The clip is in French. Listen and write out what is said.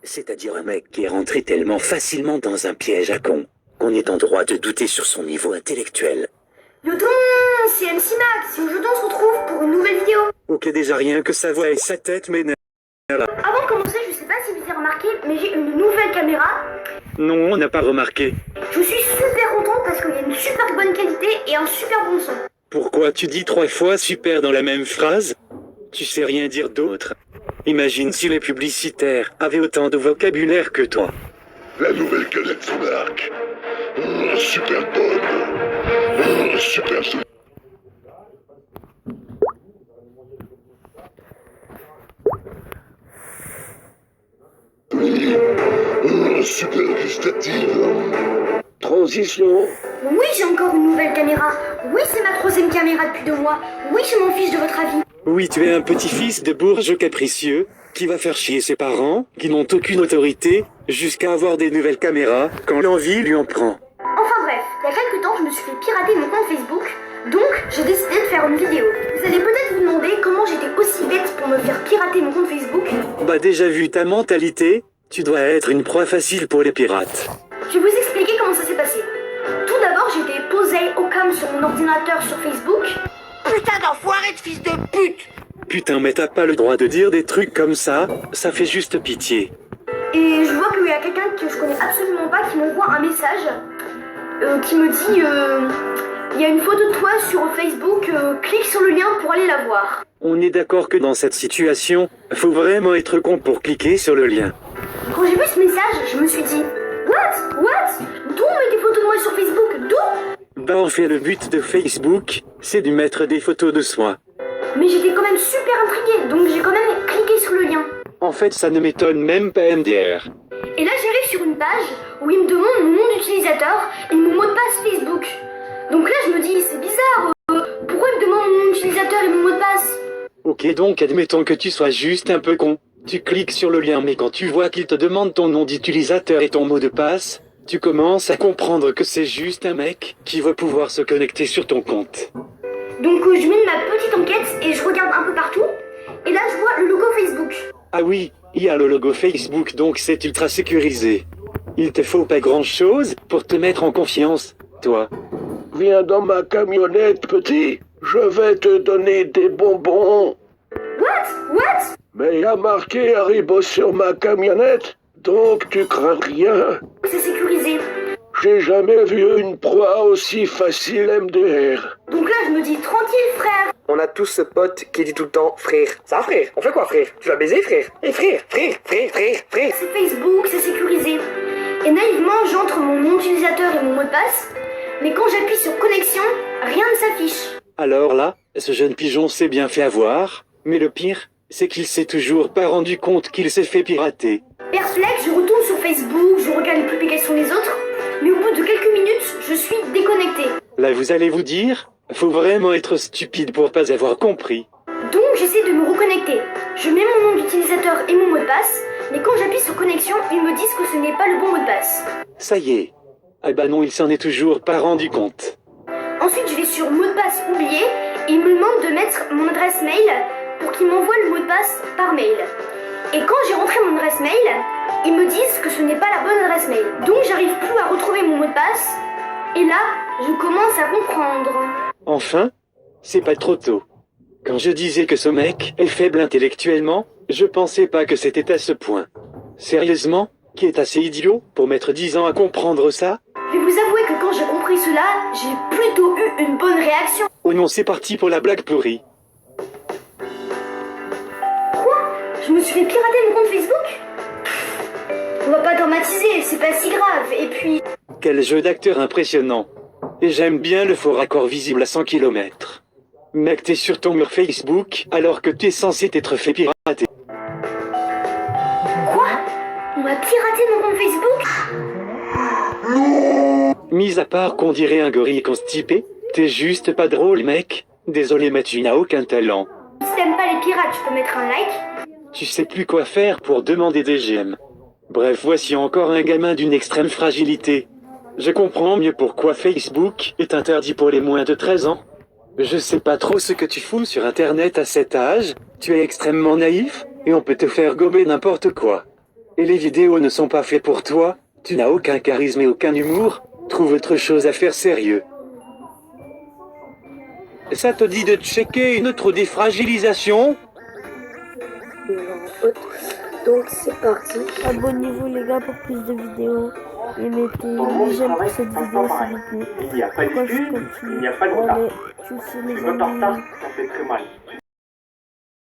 C'est-à-dire un mec qui est rentré tellement facilement dans un piège à con qu'on est en droit de douter sur son niveau intellectuel. Yodon, c'est MC Max, et aujourd'hui on se retrouve pour une nouvelle vidéo. Ok, déjà rien que sa voix et sa tête m'énerve. Avant de commencer, je sais pas si vous avez remarqué, mais j'ai une nouvelle caméra. Non, on n'a pas remarqué. Je suis super contente parce qu'il y a une super bonne qualité et un super bon son. Pourquoi tu dis 3 fois super dans la même phrase? Tu sais rien dire d'autre? Imagine si les publicitaires avaient autant de vocabulaire que toi. La nouvelle canette Snark. Super bonne. Super solide. Super gustative. Transition. Oui, j'ai encore une nouvelle caméra. Oui, c'est ma troisième caméra depuis 2 mois. Oui, je m'en fiche de votre avis. Oui, tu es un petit-fils de bourge capricieux qui va faire chier ses parents, qui n'ont aucune autorité, jusqu'à avoir des nouvelles caméras quand l'envie lui en prend. Enfin bref, il y a quelques temps, je me suis fait pirater mon compte Facebook. Donc, j'ai décidé de faire une vidéo. Vous allez peut-être vous demander comment j'étais aussi bête pour me faire pirater mon compte Facebook. Bah déjà vu ta mentalité, tu dois être une proie facile pour les pirates. Je vais vous expliquer comment ça s'est passé. Tout d'abord, j'étais posé au cam sur mon ordinateur sur Facebook. Putain d'enfoiré de fils de pute! Putain, mais t'as pas le droit de dire des trucs comme ça fait juste pitié. Et je vois qu'il y a quelqu'un que je connais absolument pas qui m'envoie un message qui me dit il y a une photo de toi sur Facebook, clique sur le lien pour aller la voir. On est d'accord que dans cette situation, faut vraiment être con pour cliquer sur le lien. Quand j'ai vu ce message, je me suis dit What? D'où on met des photos de moi sur Facebook? D'où? Bah en fait le but de Facebook, c'est de mettre des photos de soi. Mais j'étais quand même super intriguée, donc j'ai quand même cliqué sur le lien. En fait ça ne m'étonne même pas MDR. Et là j'arrive sur une page où il me demande mon nom d'utilisateur et mon mot de passe Facebook. Donc là je me dis c'est bizarre, pourquoi il me demande mon nom d'utilisateur et mon mot de passe? Ok, donc admettons que tu sois juste un peu con. Tu cliques sur le lien, mais quand tu vois qu'il te demande ton nom d'utilisateur et ton mot de passe, tu commences à comprendre que c'est juste un mec qui va pouvoir se connecter sur ton compte. Donc je mène ma petite enquête et je regarde un peu partout. Et là je vois le logo Facebook. Ah oui, il y a le logo Facebook, donc c'est ultra sécurisé. Il te faut pas grand chose pour te mettre en confiance, toi. Viens dans ma camionnette, petit. Je vais te donner des bonbons. What? Mais y a marqué Haribo sur ma camionnette, donc tu crains rien. C'est sécurisé. J'ai jamais vu une proie aussi facile MDR. Donc là je me dis tranquille frère. On a tous ce pote qui dit tout le temps frère. Ça frère? On fait quoi frère? Tu vas baiser frère? Et frère? C'est Facebook, c'est sécurisé. Et naïvement j'entre mon nom d'utilisateur et mon mot de passe. Mais quand j'appuie sur connexion, rien ne s'affiche. Alors là, ce jeune pigeon s'est bien fait avoir, mais le pire, c'est qu'il s'est toujours pas rendu compte qu'il s'est fait pirater. Perplexe, je retourne sur Facebook, je regarde les publications des autres, mais au bout de quelques minutes, je suis déconnectée. Là vous allez vous dire, faut vraiment être stupide pour pas avoir compris. Donc j'essaie de me reconnecter. Je mets mon nom d'utilisateur et mon mot de passe, mais quand j'appuie sur connexion, ils me disent que ce n'est pas le bon mot de passe. Ça y est. Ah bah non, il s'en est toujours pas rendu compte. Ensuite, je vais sur mot de passe oublié et il me demande de mettre mon adresse mail pour qu'il m'envoie le mot de passe par mail. Et quand j'ai rentré mon adresse mail, ils me disent que ce n'est pas la bonne adresse mail. Donc j'arrive plus à retrouver mon mot de passe. Et là, je commence à comprendre. Enfin, c'est pas trop tôt. Quand je disais que ce mec est faible intellectuellement, je pensais pas que c'était à ce point. Sérieusement, qui est assez idiot pour mettre 10 ans à comprendre ça? Je vais vous avouer que quand j'ai compris cela, j'ai plutôt eu une bonne réaction. Oh non, c'est parti pour la blague pourrie. Quoi? Je me suis fait pirater mon compte Facebook? On va pas dramatiser, c'est pas si grave. Et puis... Quel jeu d'acteur impressionnant. Et j'aime bien le faux raccord visible à 100 km. Mec, t'es sur ton mur Facebook alors que t'es censé t'être fait pirater. Quoi? On m'a piraté mon compte Facebook? Mis à part qu'on dirait un gorille constipé, t'es juste pas drôle mec. Désolé mais tu n'as aucun talent. Si t'aimes pas les pirates, tu peux mettre un like. Tu sais plus quoi faire pour demander des j'aime. Bref, voici encore un gamin d'une extrême fragilité. Je comprends mieux pourquoi Facebook est interdit pour les moins de 13 ans. Je sais pas trop ce que tu fous sur internet à cet âge, tu es extrêmement naïf, et on peut te faire gober n'importe quoi. Et les vidéos ne sont pas faites pour toi. Tu n'as aucun charisme et aucun humour. Trouve autre chose à faire sérieux. Ça te dit de checker une autre défragilisation? Donc c'est parti. Abonnez-vous les gars pour plus de vidéos. Et mettez un j'aime pour cette vidéo s'il vous plaît. Il n'y a pas d'excuse, il n'y a pas de retard. Allez, tchuss les Quand t'es en retard, amis. ça fait très mal.